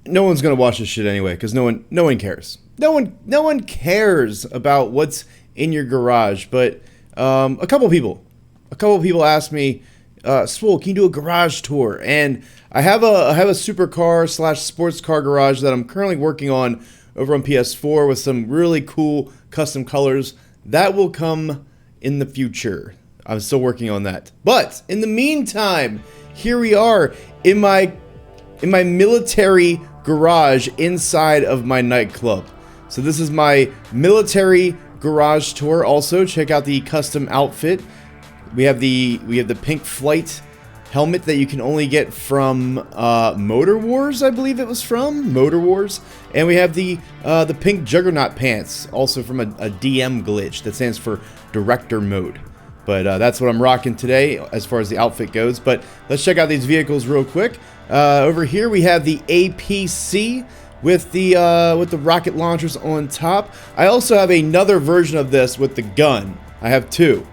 no one's gonna watch this shit anyway, because no one cares. No one cares about what's in your garage. But a couple people asked me, Swole, can you do a garage tour? And I have a supercar / sports car garage that I'm currently working on over on PS4 with some really cool custom colors that will come in the future. I'm still working on that. But in the meantime, here we are in my military garage inside of my nightclub. So this is my military garage tour. Also, check out the custom outfit. We have the pink flight helmet that you can only get from Motor Wars, I believe it was from Motor Wars, and we have the pink Juggernaut pants, also from a DM glitch that stands for Director Mode. But that's what I'm rocking today as far as the outfit goes. But let's check out these vehicles real quick. Over here we have the APC with the rocket launchers on top. I also have another version of this with the gun. I have two.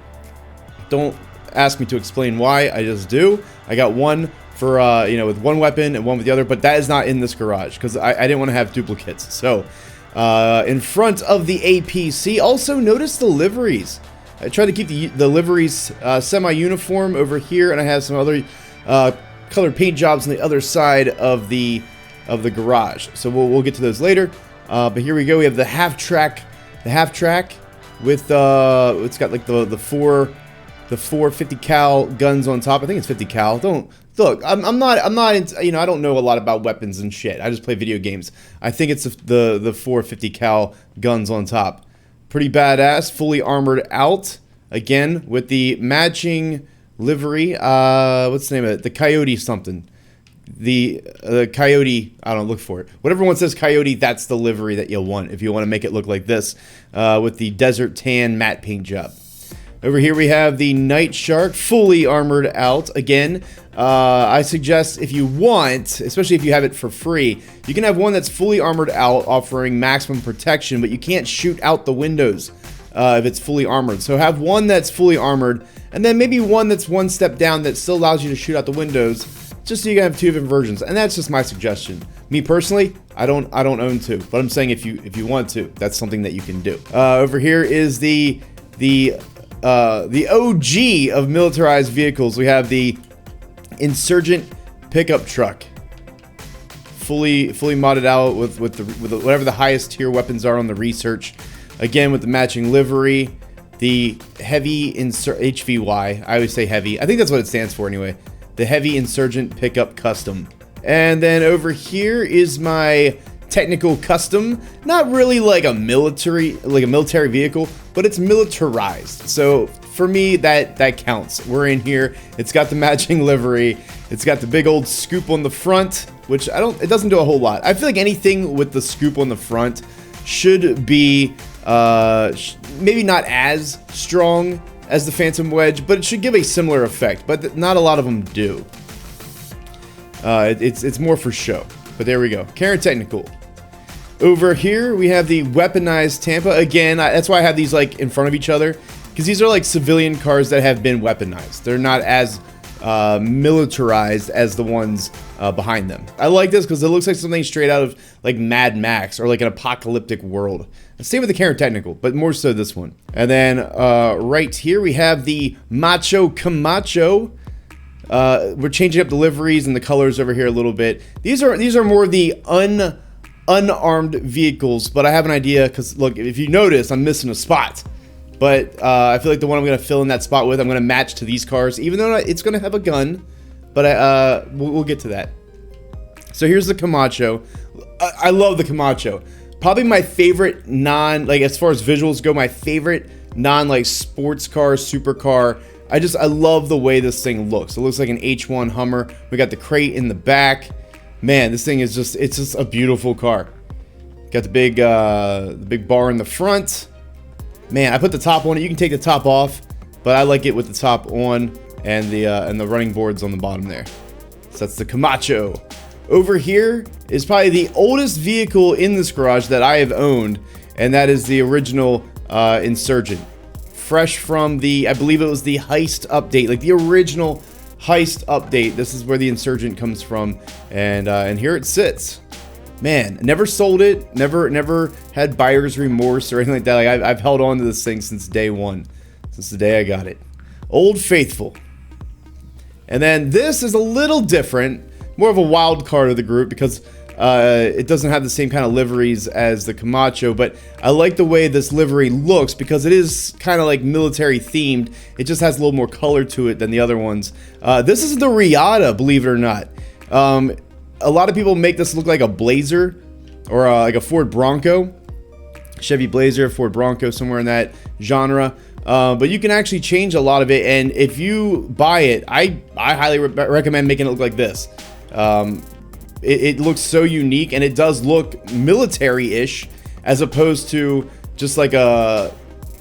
Don't ask me to explain why, I just do. I got one for with one weapon and one with the other, but that is not in this garage because I didn't want to have duplicates. So in front of the APC, also notice the liveries. I tried to keep the liveries semi-uniform over here, and I have some other colored paint jobs on the other side of the garage. So we'll get to those later. But here we go. We have the half track with it's got like the four 50 cal guns on top. I think it's 50 cal. Don't look. I'm not I don't know a lot about weapons and shit. I just play video games. I think it's the 50 cal guns on top. Pretty badass, fully armored out, again, with the matching livery, what's the name of it? The Coyote something. The Coyote, I don't look for it. Whatever one says Coyote, that's the livery that you'll want, if you want to make it look like this, with the Desert Tan matte paint job. Over here we have the Nightshark, fully armored out. Again, I suggest if you want, especially if you have it for free, you can have one that's fully armored out, offering maximum protection, but you can't shoot out the windows if it's fully armored. So have one that's fully armored, and then maybe one that's one step down that still allows you to shoot out the windows, just so you can have two different versions. And that's just my suggestion. Me personally, I don't own two, but I'm saying if you want to, that's something that you can do. Over here is the OG of militarized vehicles. We have the Insurgent pickup truck, fully modded out with whatever the highest tier weapons are on the research. Again, with the matching livery, the heavy HVY. I always say heavy. I think that's what it stands for anyway. The heavy Insurgent pickup custom. And then over here is my technical custom. Not really like a military vehicle, but it's militarized. So for me, that counts. We're in here. It's got the matching livery. It's got the big old scoop on the front, which it doesn't do a whole lot. I feel like anything with the scoop on the front should be maybe not as strong as the Phantom Wedge, but it should give a similar effect. But not a lot of them do. It's more for show. But there we go. Karen Technical. Over here, we have the Weaponized Tampa. Again, that's why I have these like in front of each other, because these are like civilian cars that have been weaponized. They're not as militarized as the ones behind them. I like this because it looks like something straight out of like Mad Max or like an apocalyptic world. Same with the Karen Technical, but more so this one. And then right here, we have the Macho Kamacho. We're changing up the liveries and the colors over here a little bit. These are more of the unarmed vehicles, but I have an idea because look, if you notice, I'm missing a spot. But I feel like the one I'm going to fill in that spot with, I'm going to match to these cars, even though it's going to have a gun. But we'll get to that. So here's the Kamacho. I love the Kamacho. Probably my favorite as far as visuals go, my favorite sports car, supercar. I love the way this thing looks. It looks like an H1 Hummer. We got the crate in the back. Man, this thing is it's just a beautiful car. Got the big bar in the front. Man, I put the top on it. You can take the top off, but I like it with the top on and the running boards on the bottom there. So that's the Kamacho. Over here is probably the oldest vehicle in this garage that I have owned, and that is the original Insurgent. Fresh from I believe it was the Heist update, like the original Heist update. This is where the Insurgent comes from, and here it sits. Man, never sold it. Never had buyer's remorse or anything like that. Like I've held on to this thing since day one. Since the day I got it. Old Faithful. And then this is a little different. More of a wild card of the group because it doesn't have the same kind of liveries as the Kamacho, but I like the way this livery looks because it is kind of like military themed. It just has a little more color to it than the other ones. This is the Reata, believe it or not. A lot of people make this look like a Blazer or like a Ford Bronco. Chevy Blazer, Ford Bronco, somewhere in that genre. But you can actually change a lot of it, and if you buy it, I highly recommend making it look like this. It looks so unique, and it does look military-ish, as opposed to just like a,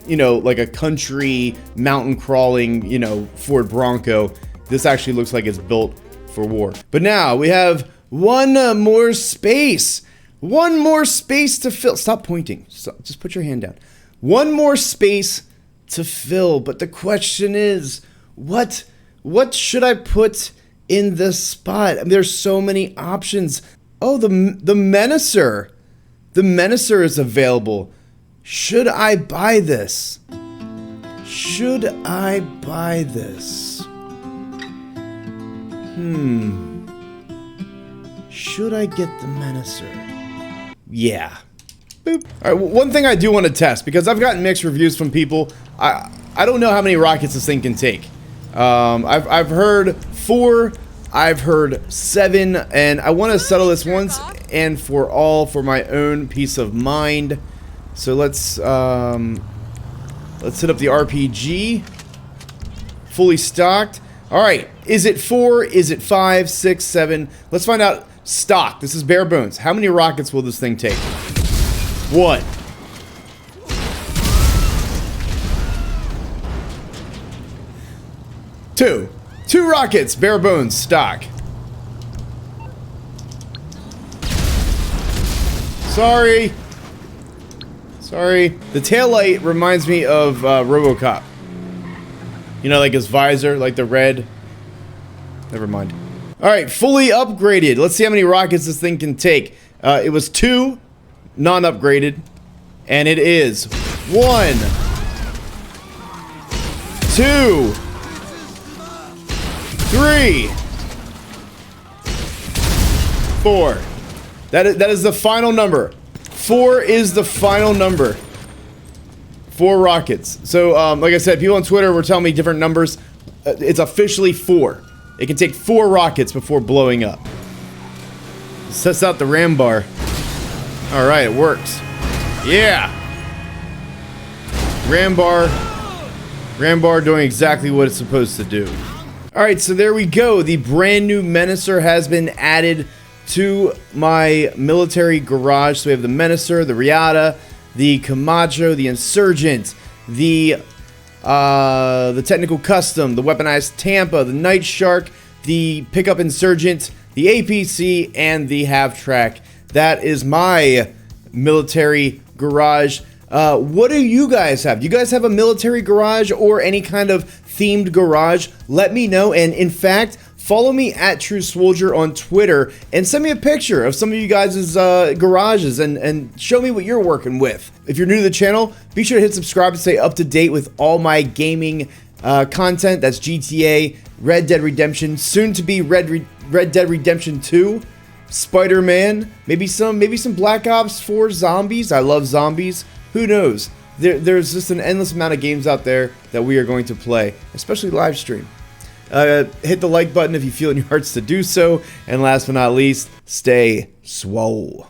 you know, like a country mountain crawling, you know, Ford Bronco. This actually looks like it's built for war. But now we have one more space. One more space to fill. Stop pointing. Just put your hand down. One more space to fill. But the question is, what should I put in this spot? I mean, there's so many options. Oh, the Menacer. The Menacer is available. Should I buy this? Should I buy this? Should I get the Menacer? Yeah. Boop. All right, one thing I do want to test, because I've gotten mixed reviews from people. I don't know how many rockets this thing can take. I've heard 4, I've heard 7, and I want to settle this once and for all for my own peace of mind. So let's hit up the RPG. Fully stocked. All right, is it 4? Is it 5, 6, 7? Let's find out. Stock. This is bare bones. How many rockets will this thing take? 1. 2. 2 rockets. Bare bones. Stock. Sorry. Sorry. The taillight reminds me of RoboCop. You know, like his visor, like the red. Never mind. Alright, fully upgraded. Let's see how many rockets this thing can take. It was 2 non-upgraded. And it is 1, 2, 3, 4. That is the final number. 4 is the final number. 4 rockets. So, like I said, people on Twitter were telling me different numbers. It's officially 4. It can take 4 rockets before blowing up. Sets out the ram bar. Alright, it works. Yeah! Ram bar doing exactly what it's supposed to do. Alright, so there we go. The brand new Menacer has been added to my military garage. So we have the Menacer, the Reata, the Kamacho, the Insurgent, the Technical Custom, the Weaponized Tampa, the Nightshark, the Pickup Insurgent, the APC, and the Half-Track. That is my military garage. What do you guys have? Do you guys have a military garage or any kind of themed garage? Let me know, and in fact, follow me at True Soldier on Twitter and send me a picture of some of you guys' garages and show me what you're working with. If you're new to the channel, be sure to hit subscribe to stay up to date with all my gaming content. That's GTA, Red Dead Redemption, soon to be Red Dead Redemption 2, Spider-Man, maybe some Black Ops 4 zombies. I love zombies. Who knows? There's just an endless amount of games out there that we are going to play, especially live stream. Hit the like button if you feel in your hearts to do so. And last but not least, stay swole.